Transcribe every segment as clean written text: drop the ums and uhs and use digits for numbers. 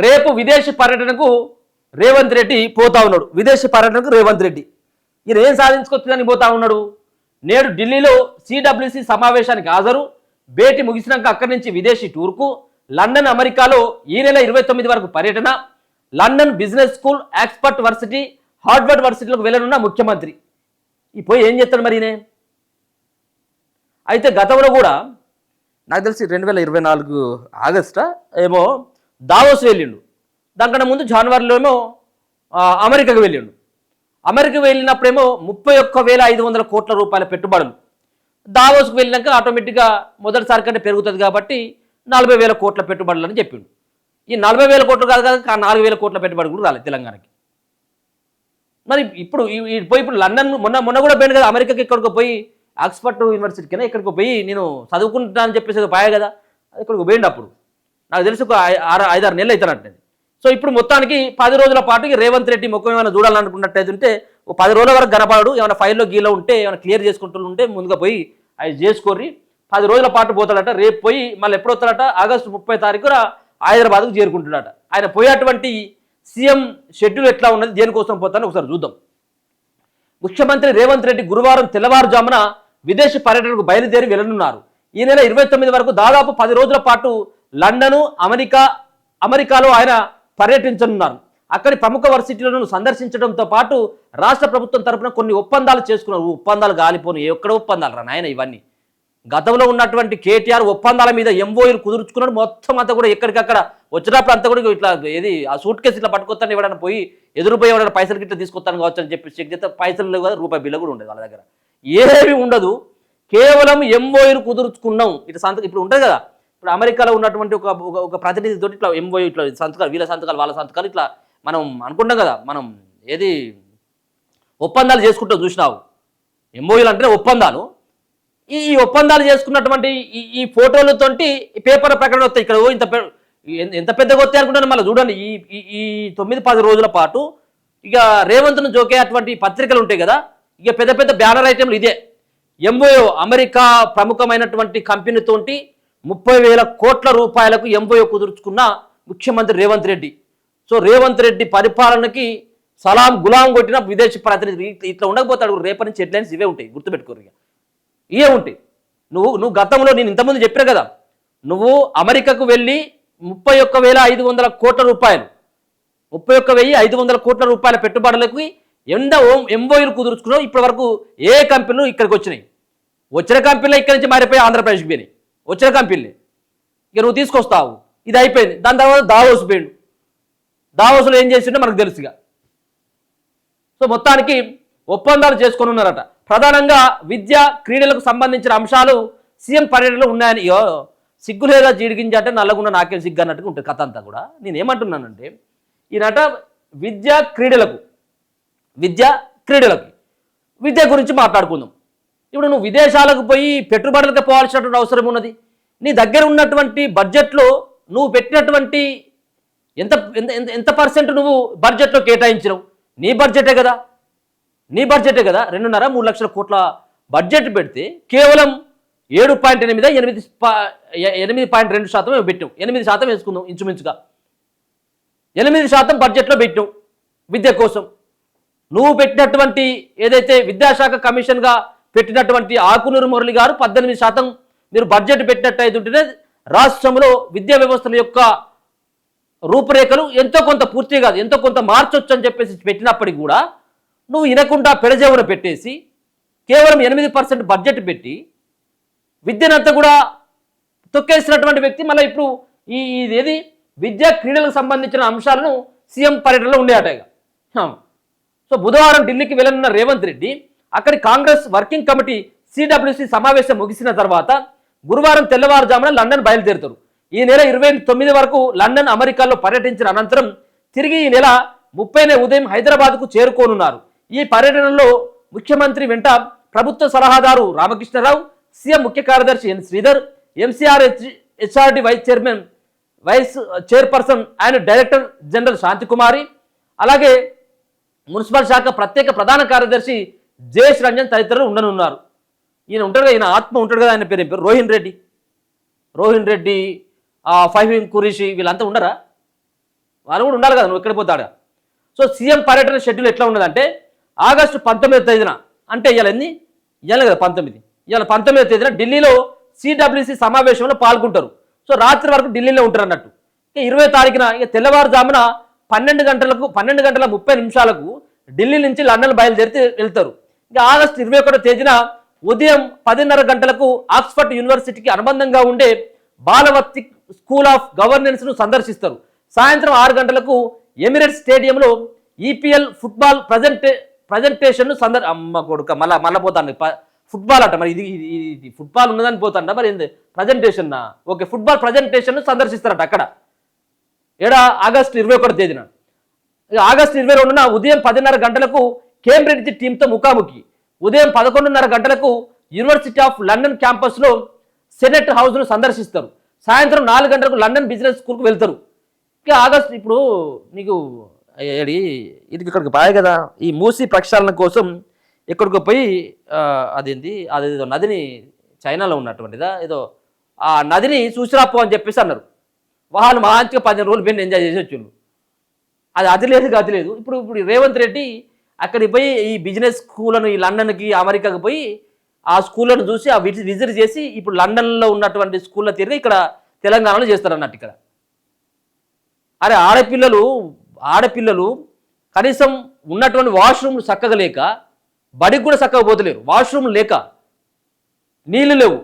రేపు విదేశీ పర్యటనకు రేవంత్ రెడ్డి పోతా ఉన్నాడు. విదేశీ పర్యటనకు రేవంత్ రెడ్డి ఈయన ఏం సాధించుకొచ్చిందని పోతా ఉన్నాడు. నేడు ఢిల్లీలో సిడబ్ల్యూసి సమావేశానికి హాజరు, భేటీ ముగిసినాక అక్కడి నుంచి విదేశీ టూర్కు, లండన్ అమెరికాలో ఈ నెల 29 వరకు పర్యటన, London business school, Oxford varsity, Harvard వర్సిటీలకు వెళ్ళనున్న ముఖ్యమంత్రి. ఈ పోయి ఏం చేస్తాడు మరి ఈయన? అయితే గతంలో కూడా నాకు తెలిసి 2024 ఆగస్టా ఏమో దావోస్ వెళ్ళిండు. దానికన్నా ముందు జనవరిలో ఏమో అమెరికాకు వెళ్ళిండు. అమెరికా వెళ్ళినప్పుడేమో 31,500 కోట్ల రూపాయల పెట్టుబడులు. దావోస్కు వెళ్ళినాక ఆటోమేటిక్గా మొదటిసారి కంటే పెరుగుతుంది కాబట్టి 40,000 కోట్ల పెట్టుబడులు అని చెప్పిండు. ఈ 40,000 కోట్లు కాదు కదా, 4,000 కోట్ల పెట్టుబడి కూడా రాలేదు తెలంగాణకి. మరి ఇప్పుడు ఇప్పుడు లండన్ మొన్న కూడా పోయింది కదా అమెరికాకి, ఎక్కడికో పోయి ఆక్స్ఫర్డ్ యూనివర్సిటీకి ఎక్కడికో పోయి నేను చదువుకుంటానని చెప్పేసి పాయ కదా, ఇక్కడికి పోయిండు. అప్పుడు నాకు తెలిసి ఒక 5-6 నెలలు అవుతానంటే. సో ఇప్పుడు మొత్తానికి 10 రోజుల పాటు రేవంత్ రెడ్డి ముఖం ఏమైనా చూడాలనుకున్నట్టయితే ఉంటే 10 రోజుల వరకు కనపడు. ఏమైనా ఫైల్లో గీలో ఉంటే ఏమైనా క్లియర్ చేసుకుంటుంటే ముందుగా పోయి అవి చేసుకోర్రి. 10 రోజుల పాటు పోతాడట. రేపు పోయి మళ్ళీ ఎప్పుడు వస్తాడట? ఆగస్టు 30 తారీఖున హైదరాబాద్కు చేరుకుంటున్నాడట. ఆయన పోయేటువంటి సీఎం షెడ్యూల్ ఎట్లా ఉన్నది, దేనికోసం పోతానో ఒకసారి చూద్దాం. ముఖ్యమంత్రి రేవంత్ రెడ్డి గురువారం తెల్లవారుజామున విదేశీ పర్యటనకు బయలుదేరి వెళ్లనున్నారు. ఈ నెల 29 వరకు దాదాపు 10 రోజుల పాటు లండను, అమెరికాలో ఆయన పర్యటించనున్నారు. అక్కడి ప్రముఖ వర్సిటీలను సందర్శించడంతో పాటు రాష్ట్ర ప్రభుత్వం తరపున కొన్ని ఒప్పందాలు చేసుకున్నారు. ఒప్పందాలు గాలిపోను, ఎక్కడ ఒప్పందాలు రా నాయన ఇవన్నీ. గతంలో ఉన్నటువంటి కేటీఆర్ ఒప్పందాల మీద ఎంఓయూలు కుదుర్చుకున్నాడు. మొత్తం అంతా కూడా ఎక్కడికక్కడ వచ్చినప్పుడు అంతా కూడా ఇట్లా ఏది ఆ సూట్ కేసు ఇట్లా పట్టుకొస్తాను, ఎవడన్నా పోయి ఎదురుపోయి ఎవరైనా పైసలు గిట్లా తీసుకొస్తాను కావచ్చు అని చెప్పి చెక్ చేస్తే పైసలు లేవు కదా, రూపాయి బిల్ల కూడా ఉండదు వాళ్ళ దగ్గర, ఏమీ ఉండదు. కేవలం ఎంఓయూలు కుదుర్చుకున్నాం. ఇట్లా సంతకం ఇప్పుడు ఉంటుంది కదా, ఇప్పుడు అమెరికాలో ఉన్నటువంటి ఒక ప్రతినిధితో ఇట్లా ఎంఓయూ ఇట్లా సంతకాలు, వీళ్ళ సంతకాలు వాళ్ళ సంతకాలు ఇట్లా మనం అనుకుంటాం కదా, మనం ఏది ఒప్పందాలు చేసుకుంటాం చూసినావు. ఎంఓయూలు అంటే ఒప్పందాలు. ఈ ఒప్పందాలు చేసుకున్నటువంటి ఈ ఫోటోలతోటి పేపర్ ప్రకటన వస్తాయి. ఇక్కడ ఎంత పెద్దగా వస్తాయి అనుకుంటాను. మళ్ళీ చూడండి, ఈ 9-10 రోజుల పాటు ఇక రేవంత్ను జోకే అటువంటి పత్రికలు ఉంటాయి కదా, ఇక పెద్ద పెద్ద బ్యానర్ ఐటెంలు ఇదే. ఎంఓయూ అమెరికా ప్రముఖమైనటువంటి కంపెనీతోటి 30,000 కోట్ల రూపాయలకు ఎంఓయూ కుదుర్చుకున్న ముఖ్యమంత్రి రేవంత్ రెడ్డి. సో రేవంత్ రెడ్డి పరిపాలనకి సలాం గులాం కొట్టిన విదేశీ ప్రతినిధి ఇట్లా ఉండకపోతాడు. రేపటి నుంచి హెడ్లైన్స్ ఇవే ఉంటాయి, గుర్తుపెట్టుకోరు. ఇవే ఉంటాయి. నువ్వు గతంలో నేను ఇంతకుముందు చెప్పినా కదా, నువ్వు అమెరికాకు వెళ్ళి 31,500 కోట్ల రూపాయలు 31,500 కోట్ల రూపాయల పెట్టుబడులకు ఎంఓయూలు కుదుర్చుకున్నావు. ఇప్పటి వరకు ఏ కంపెనీలు ఇక్కడికి వచ్చినాయి? వచ్చిన కంపెనీలు ఇక్కడి నుంచి మారిపోయి ఆంధ్రప్రదేశ్కి పోయినాయి. వచ్చిన కంపెనీలే ఇక నువ్వు తీసుకొస్తావు. ఇది అయిపోయింది. దాని తర్వాత దావోస్ పోయిండు. దావోస్లో ఏం చేసిండో మనకు తెలుసుగా. సో మొత్తానికి ఒప్పందాలు చేసుకొని ఉన్నారట. ప్రధానంగా విద్య, క్రీడలకు సంబంధించిన అంశాలు సీఎం పర్యటనలో ఉన్నాయని. సిగ్గు లేదా జీడిగింజ అంటే నల్లగుండ నాకేం సిగ్గు అన్నట్టుగా ఉంటుంది కథ అంతా కూడా. నేనేమంటున్నానంటే ఈయనట విద్య గురించి మాట్లాడుకుందాం. ఇప్పుడు నువ్వు విదేశాలకు పోయి పెట్టుబడులకు పోవాల్సినటువంటి అవసరం ఉన్నది. నీ దగ్గర ఉన్నటువంటి బడ్జెట్లో నువ్వు పెట్టినటువంటి ఎంత పర్సెంట్ నువ్వు బడ్జెట్లో కేటాయించినావు? నీ బడ్జెటే కదా. 2.5-3 లక్షల కోట్ల బడ్జెట్ పెడితే కేవలం 8.2% పెట్టావు. 8% వేసుకుందాం ఇంచుమించుగా. 8% బడ్జెట్లో పెట్టావు విద్య కోసం. నువ్వు పెట్టినటువంటి ఏదైతే విద్యాశాఖ కమిషన్గా పెట్టినటువంటి ఆకునూరు మురళి గారు 18% మీరు బడ్జెట్ పెట్టినట్టయితే రాష్ట్రంలో విద్యా వ్యవస్థల యొక్క రూపురేఖలు ఎంతో కొంత పూర్తి కాదు, ఎంతో కొంత మార్చొచ్చు అని చెప్పేసి పెట్టినప్పటికీ కూడా నువ్వు వినకుండా పెడజేవున పెట్టేసి కేవలం 8% బడ్జెట్ పెట్టి విద్యనంతా కూడా తొక్కేసినటువంటి వ్యక్తి మళ్ళీ ఇప్పుడు ఏది విద్యా క్రీడలకు సంబంధించిన అంశాలను సీఎం పర్యటనలో ఉండేటగా. సో బుధవారం ఢిల్లీకి వెళ్ళనున్న రేవంత్ రెడ్డి అక్కడి కాంగ్రెస్ వర్కింగ్ కమిటీ సిడబ్ల్యూసి సమావేశం ముగిసిన తర్వాత గురువారం తెల్లవారుజామున లండన్ బయలుదేరుతారు. ఈ నెల 29 వరకు లండన్, అమెరికాలో పర్యటించిన అనంతరం తిరిగి ఈ నెల 30న ఉదయం హైదరాబాద్కు చేరుకోనున్నారు. ఈ పర్యటనలో ముఖ్యమంత్రి వెంట ప్రభుత్వ సలహాదారు రామకృష్ణరావు, సీఎం ముఖ్య కార్యదర్శి N Sridhar, MCR HRD vice chairperson and director general Shanti Kumari, అలాగే మున్సిపల్ శాఖ ప్రత్యేక ప్రధాన కార్యదర్శి జయేష్ రంజన్ తదితరులు ఉండనున్నారు. ఈయన ఉంటాడు కదా, ఈయన ఆత్మ ఉంటాడు కదా, ఆయన పేరు రోహిన్ రెడ్డి, ఫహీం ఖురేషీ వీళ్ళంతా ఉండరా? వాళ్ళు కూడా ఉండాలి కదా, నువ్వు ఎక్కడ పోతాడా. సో సీఎం పర్యటన షెడ్యూల్ ఎట్లా ఉన్నదంటే ఆగస్టు 19వ తేదీన, అంటే ఇవాళ ఎన్ని, ఇవాళ కదా 19, ఇవాళ 19వ తేదీన ఢిల్లీలో సిడబ్ల్యూసి సమావేశంలో పాల్గొంటారు. సో రాత్రి వరకు ఢిల్లీలో ఉంటారు అన్నట్టు. ఇక 20వ తారీఖున ఇక తెల్లవారుజామున 12:30 ఢిల్లీ నుంచి లండన్ బయలుదేరి వెళ్తారు. ఇక ఆగస్టు 21వ తేదీన ఉదయం 10:30 గంటలకు ఆక్స్ఫర్డ్ యూనివర్సిటీకి అనుబంధంగా ఉండే బాలవత్తి స్కూల్ ఆఫ్ గవర్నెన్స్ను సందర్శిస్తారు. సాయంత్రం 6 గంటలకు ఎమిరేట్స్ స్టేడియంలో ఈపీఎల్ ఫుట్బాల్ ప్రజెంటేషన్ అమ్మ కొడుక మళ్ళా పోతాను ఫుట్బాల్ అట, మరి ఇది ఫుట్బాల్ ఉన్నదని పోతాండ, మరి ఏంది ప్రజెంటేషన్, ఓకే ఫుట్బాల్ ప్రజెంటేషన్ సందర్శిస్తారట అక్కడ. ఆగస్టు 21వ తేదీన. ఆగస్టు 22న ఉదయం 10:30 గంటలకు కేంబ్రిడ్జ్ టీంతో ముఖాముఖి. ఉదయం 11:30 గంటలకు యూనివర్సిటీ ఆఫ్ లండన్ క్యాంపస్లో సెనెట్ హౌస్ను సందర్శిస్తారు. సాయంత్రం 4 గంటలకు లండన్ బిజినెస్ స్కూల్కు వెళ్తారు. ఇక ఆగస్టు ఇప్పుడు నీకు ఇది ఇక్కడికి బాగా కదా, ఈ మూసీ ప్రక్షాళన కోసం ఎక్కడికో పోయి అదేదో నదిని, చైనాలో ఉన్నటువంటిదా ఏదో, ఆ నదిని చూసిరాపో అని చెప్పేసి అన్నారు. వాళ్ళు మంచిగా 15 రోజులు పోయి ఎంజాయ్ చేసి వచ్చిండ్రు. అది లేదు గతి లేదు. ఇప్పుడు రేవంత్ రెడ్డి అక్కడికి పోయి ఈ బిజినెస్ స్కూళ్ళను, ఈ లండన్కి అమెరికాకి పోయి ఆ స్కూళ్ళను చూసి ఆ విజిట్ చేసి ఇప్పుడు లండన్లో ఉన్నటువంటి స్కూళ్ళ తిరిగి ఇక్కడ తెలంగాణలో చేస్తారు అన్నట్టు. ఇక్కడ అరే ఆడపిల్లలు కనీసం ఉన్నటువంటి వాష్రూమ్లు చక్కగా లేక, బడికి కూడా చక్కగా పోతలేరు, వాష్రూమ్ లేక, నీళ్ళు లేవు,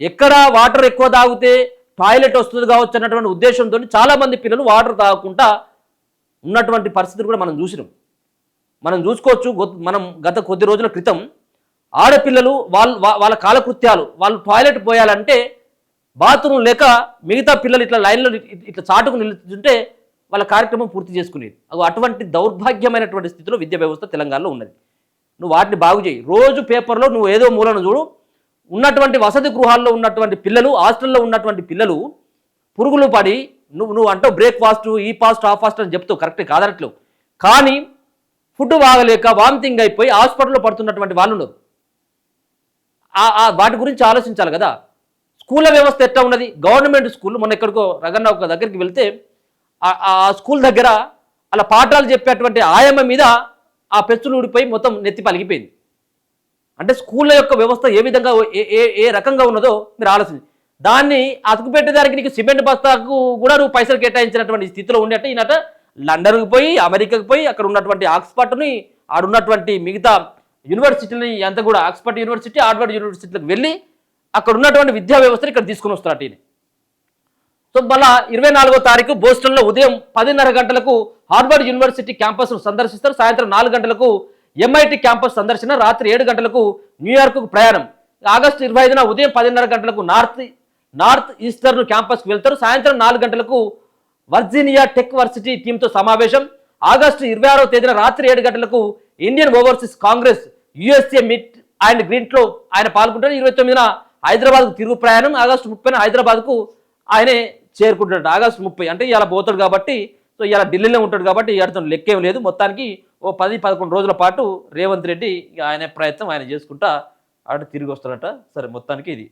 ఎక్కడ వాటర్ ఎక్కువ తాగితే టాయిలెట్ వస్తుంది కావచ్చు అన్నటువంటి ఉద్దేశంతో చాలామంది పిల్లలు వాటర్ తాగకుండా ఉన్నటువంటి పరిస్థితులు కూడా మనం చూసినాం. మనం చూసుకోవచ్చు. మనం గత కొద్ది రోజుల క్రితం ఆడపిల్లలు వాళ్ళ కాలకృత్యాలు, వాళ్ళు టాయిలెట్ పోయాలంటే బాత్రూమ్ లేక మిగతా పిల్లలు ఇట్లా లైన్లో ఇట్లా చాటుకు నిలుచుంటే వాళ్ళ కార్యక్రమం పూర్తి చేసుకునేది. అటువంటి దౌర్భాగ్యమైనటువంటి స్థితిలో విద్యా వ్యవస్థ తెలంగాణలో ఉన్నది. నువ్వు వాటిని బాగు చేయి. రోజు పేపర్లో నువ్వు ఏదో మూలను చూడు, ఉన్నటువంటి వసతి గృహాల్లో ఉన్నటువంటి పిల్లలు, హాస్టల్లో ఉన్నటువంటి పిల్లలు పురుగులు పడి నువ్వు అంటావు బ్రేక్ఫాస్ట్, ఈ ఫాస్ట్ ఆ ఫాస్ట్ అని చెప్తావు, కరెక్ట్ కాదనట్లేవు. కానీ ఫుడ్ బాగలేక వామిటింగ్ అయిపోయి హాస్పిటల్లో పడుతున్నటువంటి వాళ్ళు ఉన్నారు. వాటి గురించి ఆలోచించాలి కదా. స్కూళ్ళ వ్యవస్థ ఎట్లా ఉన్నది, గవర్నమెంట్ స్కూల్. మొన్న ఎక్కడికో రగన్న ఒక దగ్గరికి వెళ్తే ఆ స్కూల్ దగ్గర అలా పాఠాలు చెప్పేటువంటి ఆయమ్మ మీద ఆ పెచ్చులు ఊడిపోయి మొత్తం నెత్తి పలిగిపోయింది. అంటే స్కూళ్ళ యొక్క వ్యవస్థ ఏ విధంగా ఏ రకంగా ఉన్నదో మీరు ఆలోచించి, దాన్ని అతుకు పెట్టేదానికి నీకు సిమెంట్ బస్తాకు కూడా నువ్వు పైసలు కేటాయించినటువంటి స్థితిలో ఉండేట ఈయనట లండన్కి పోయి, అమెరికాకి పోయి, అక్కడ ఉన్నటువంటి ఆక్స్ఫర్డ్ని, ఆడున్నటువంటి మిగతా యూనివర్సిటీని అంతా కూడా, ఆక్స్ఫర్డ్ యూనివర్సిటీ, హార్వర్డ్ యూనివర్సిటీలకు వెళ్ళి అక్కడ ఉన్నటువంటి విద్యా వ్యవస్థను ఇక్కడ తీసుకుని వస్తున్నట్టు ఈయన. సో మళ్ళా 24వ తారీఖు బోస్టన్లో ఉదయం 10:30 గంటలకు హార్వర్డ్ యూనివర్సిటీ క్యాంపస్ను సందర్శిస్తారు. సాయంత్రం 4 గంటలకు ఎంఐటి క్యాంపస్ సందర్శన. రాత్రి 7 గంటలకు న్యూయార్క్కు ప్రయాణం. ఆగస్టు 25న ఉదయం 10:30 గంటలకు నార్త్ ఈస్టర్న్ క్యాంపస్కి వెళ్తారు. సాయంత్రం 4 గంటలకు వర్జీనియా టెక్ వర్సిటీ టీంతో సమావేశం. ఆగస్టు 26వ తేదీన రాత్రి 7 గంటలకు Indian overseas Congress USA meet and గ్రీన్లో ఆయన పాల్గొంటారు. 29న హైదరాబాద్కు తిరుగు ప్రయాణం. ఆగస్టు 30న హైదరాబాద్కు ఆయనే చేరుకుంటాడు. ఆగస్టు 30 అంటే ఇలా పోతాడు కాబట్టి, సో ఇలా ఢిల్లీలో ఉంటాడు కాబట్టి ఇవాళతో లెక్కేం లేదు. మొత్తానికి ఓ 10-11 రోజుల పాటు రేవంత్ రెడ్డి ఆయన ప్రయత్నం ఆయన చేసుకుంటా అటు తిరిగి వస్తాడట. సరే మొత్తానికి ఇది.